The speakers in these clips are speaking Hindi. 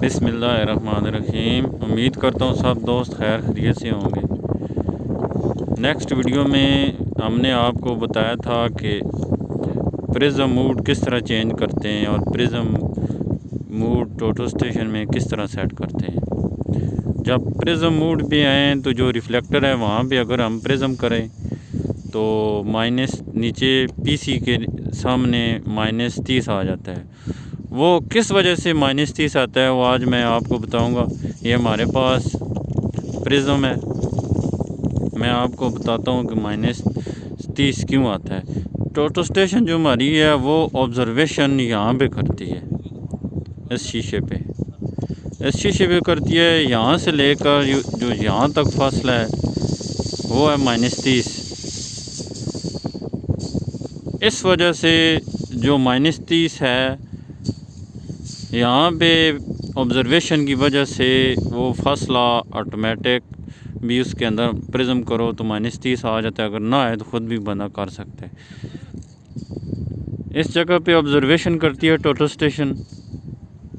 बिस्मिल्लाहिर्रहमानिर्रहीम। उम्मीद करता हूँ सब दोस्त खैर खैरियत से होंगे। नेक्स्ट वीडियो में हमने आपको बताया था कि प्रिज्म मूड किस तरह चेंज करते हैं और प्रिज्म मूड टोटो स्टेशन में किस तरह सेट करते हैं। जब प्रिज्म मूड पे आएँ तो जो रिफ्लेक्टर है वहाँ पे अगर हम प्रिज्म करें तो माइनस नीचे पीसी के सामने -30 आ जाता है। वो किस वजह से -30 आता है वो आज मैं आपको बताऊंगा। ये हमारे पास प्रिज्म है, मैं आपको बताता हूँ कि -30 क्यों आता है। टोटो स्टेशन जो हमारी है वो ऑब्जर्वेशन यहाँ पे करती है, इस शीशे पे करती है। यहाँ से लेकर जो यहाँ तक फासला है वो है -30। इस वजह से जो -30 है यहाँ पे ऑब्ज़र्वेशन की वजह से वो फासला ऑटोमेटिक भी उसके अंदर प्रिज्म करो तो -30 आ जाता है। अगर ना आए तो ख़ुद भी बंदा कर सकते हैं। इस जगह पे ऑब्ज़र्वेशन करती है टोटो स्टेशन,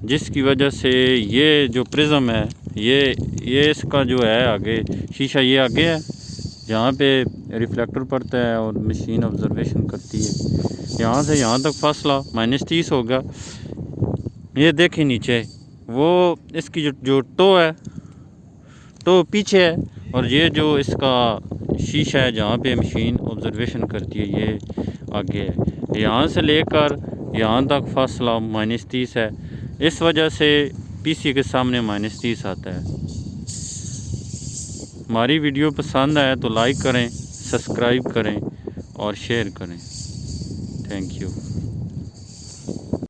जिसकी वजह से ये जो प्रिज्म है ये इसका जो है आगे शीशा ये आगे है, जहाँ पे रिफ्लेक्टर पड़ता है और मशीन ऑब्ज़र्वेशन करती है। यहाँ से यहाँ तक फासला -30 होगा। ये देखें नीचे वो इसकी जो टो है, टो पीछे है और ये जो इसका शीशा है जहाँ पे मशीन ऑब्ज़र्वेशन करती है ये आगे है। यहाँ से लेकर यहाँ तक फासला -30 है। इस वजह से पीसी के सामने -30 आता है। हमारी वीडियो पसंद आए तो लाइक करें, सब्सक्राइब करें और शेयर करें। Thank you.